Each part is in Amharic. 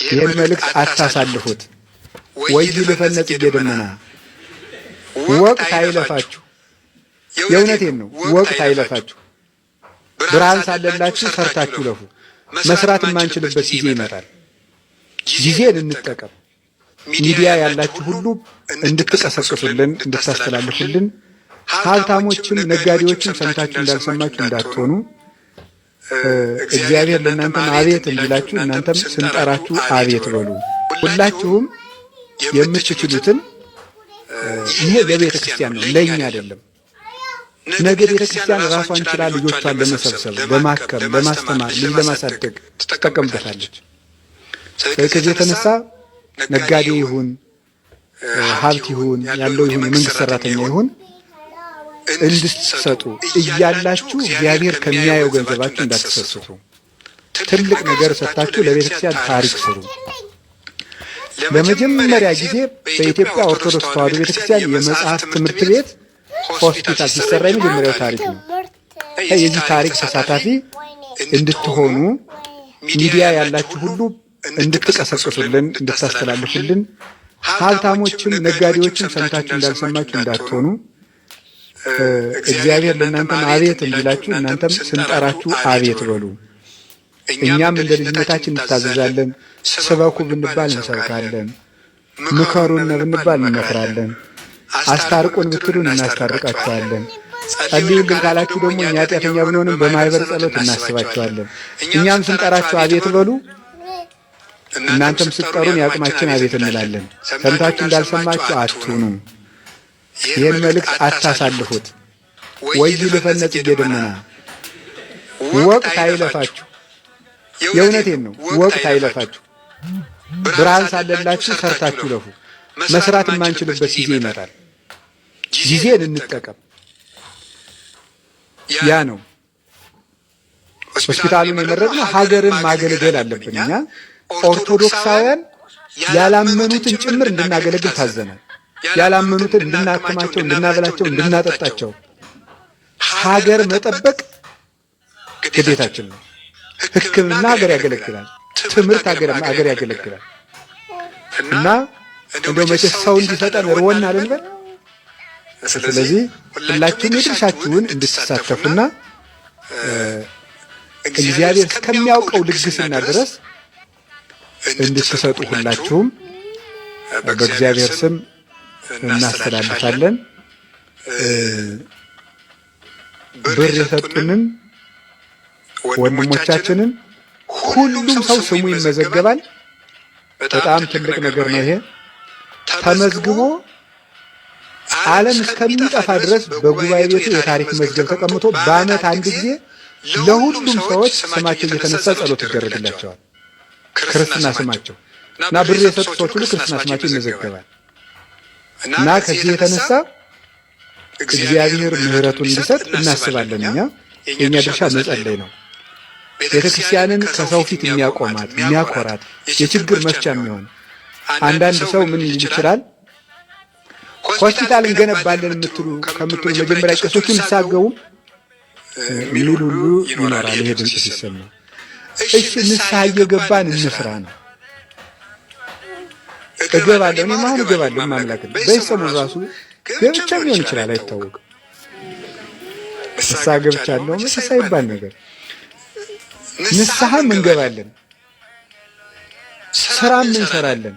ይህን መልእክት አታሳልፉት። ወይ ልፈነጽ እየደመና ወቅት አይለፋችሁ። የእውነቴን ነው። ወቅት አይለፋችሁ። ብርሃን ሳለላችሁ ሰርታችሁ ለፉ። መስራት የማንችልበት ጊዜ ይመጣል። ጊዜን እንጠቀም። ሚዲያ ያላችሁ ሁሉ እንድትቀሰቅሱልን፣ እንድታስተላልፉልን፣ ሀብታሞችም ነጋዴዎችም ሰምታችሁ እንዳልሰማችሁ እንዳትሆኑ እግዚአብሔር ለእናንተም አቤት እንዲላችሁ እናንተም ስንጠራችሁ አቤት በሉ። ሁላችሁም የምትችሉትን ይሄ ለቤተ ክርስቲያን ነው፣ ለእኛ አይደለም። ነገ ቤተ ክርስቲያን ራሷን ችላ ልጆቿን ለመሰብሰብ፣ ለማከም፣ ለማስተማር፣ ልጅ ለማሳደግ ትጠቀምበታለች። ከዚህ የተነሳ ነጋዴ ይሁን ሀብት ይሁን ያለው ይሁን የመንግስት ሰራተኛ ይሁን እንድትሰጡ እያላችሁ እግዚአብሔር ከሚያየው ገንዘባችሁ እንዳትሰስቱ። ትልቅ ነገር ሰጥታችሁ ለቤተክርስቲያን ታሪክ ስሩ። ለመጀመሪያ ጊዜ በኢትዮጵያ ኦርቶዶክስ ተዋሕዶ ቤተክርስቲያን የመጽሐፍ ትምህርት ቤት ሆስፒታል ሲሰራ የመጀመሪያው ታሪክ ነው። የዚህ ታሪክ ተሳታፊ እንድትሆኑ ሚዲያ ያላችሁ ሁሉ እንድትቀሰቅሱልን፣ እንድታስተላልፉልን፣ ሀብታሞችም ነጋዴዎችም ሰምታችሁ እንዳልሰማችሁ እንዳትሆኑ እግዚአብሔር ለእናንተም አቤት እንዲላችሁ እናንተም ስንጠራችሁ አቤት በሉ። እኛም እንደ ልጅነታችን እንታዘዛለን። ስበኩ ብንባል እንሰብካለን። ምከሩን ብንባል እንመክራለን። አስታርቁን ብትሉን እናስታርቃችኋለን። ጸልዩልን ካላችሁ ደግሞ እኛ ኃጢአተኛ ብንሆንም በማህበር ጸሎት እናስባችኋለን። እኛም ስንጠራችሁ አቤት በሉ፣ እናንተም ስትጠሩን የአቅማችን አቤት እንላለን። ሰምታችሁ እንዳልሰማችሁ አትሁኑ። ይህን መልእክት አታሳልፉት። ወይ ልፈነጽ እየደመና ወቅት አይለፋችሁ። የእውነቴን ነው። ወቅት አይለፋችሁ። ብርሃን ሳለላችሁ ሰርታችሁ ለፉ። መስራት የማንችልበት ጊዜ ይመጣል። ጊዜን እንጠቀም። ያ ነው ሆስፒታሉን የመረጥነው። ሀገርን ማገልገል አለብን። እኛ ኦርቶዶክሳውያን ያላመኑትን ጭምር እንድናገለግል ታዘናል። ያላመኑትን እንድናክማቸው፣ እንድናበላቸው፣ እንድናጠጣቸው ሀገር መጠበቅ ግዴታችን ነው። ሕክምና ሀገር ያገለግላል። ትምህርት ሀገር ያገለግላል። እና እንደው መቼ ሰው እንዲሰጠን ርወና ልንበል። ስለዚህ ሁላችሁም የድርሻችሁን እንድትሳተፉና እግዚአብሔር እስከሚያውቀው ልግስና ድረስ እንድትሰጡ ሁላችሁም በእግዚአብሔር ስም እናስተላልፋለን። ብር የሰጡንን ወንድሞቻችንን ሁሉም ሰው ስሙ ይመዘገባል። በጣም ትልቅ ነገር ነው ይሄ። ተመዝግቦ ዓለም እስከሚጠፋ ድረስ በጉባኤ ቤቱ የታሪክ መዝገብ ተቀምጦ በዓመት አንድ ጊዜ ለሁሉም ሰዎች ስማቸው እየተነሳ ጸሎት ይደረግላቸዋል። ክርስትና ስማቸው እና ብር የሰጡ ሰዎች ሁሉ ክርስትና ስማቸው ይመዘገባል። እና ከዚህ የተነሳ እግዚአብሔር ምሕረቱን እንዲሰጥ እናስባለን። የእኛ ድርሻ መጸለይ ነው። ቤተክርስቲያንን ከሰው ፊት የሚያቆማት የሚያኮራት የችግር መፍቻ የሚሆን አንዳንድ ሰው ምን ይል ይችላል? ሆስፒታል እንገነባለን ከምትሉ መጀመሪያ ቄሶቹን ይሳገቡም የሚሉ ሁሉ ይኖራል። ይሄ ድምፅ ሲሰማ እሺ ንስሐ እየገባን እንስራ ነው። እገባለሁ፣ እኔም አሁን እገባለሁ። ማምላክ በሰሙን ራሱ ገብቻም ሊሆን ይችላል፣ አይታወቅም። ንስሐ ገብቻለሁ መሰሳ ይባል ነገር ንስሐም እንገባለን፣ ስራም እንሰራለን።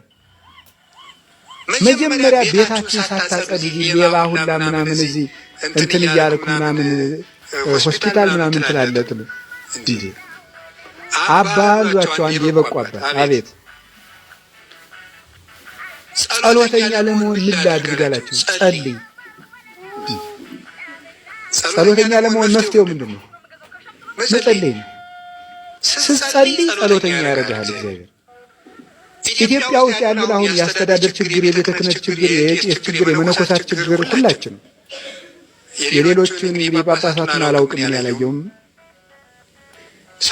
መጀመሪያ ቤታችን ሳታጸድ ሌባ ሁላ ምናምን እዚህ እንትን እያልኩ ምናምን ሆስፒታል ምናምን ትላለጥ ነው እንዴ? አባሏቸው አንዴ የበቁ አባት አቤት ጸሎተኛ ለመሆን ምን ላድርግ አላቸው። ጸልይ። ጸሎተኛ ለመሆን መፍትሄው ምንድን ነው? መጸለይ ነው። ስትጸልይ ጸሎተኛ ያደርግሃል እግዚአብሔር። ኢትዮጵያ ውስጥ ያሉት አሁን የአስተዳደር ችግር፣ የቤተ ክህነት ችግር፣ የቄስ ችግር፣ የመነኮሳት ችግር ሁላችን የሌሎችን የጳጳሳትን አላውቅም ያላየውም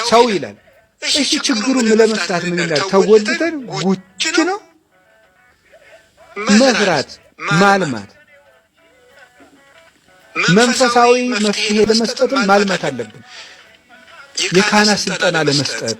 ሰው ይላል። እሺ ችግሩን ለመፍታት ምን ይላል? ተወልደን ጉጭ ነው መስራት ማልማት። መንፈሳዊ መፍትሄ ለመስጠትም ማልማት አለብን። የካህናት ስልጠና ለመስጠት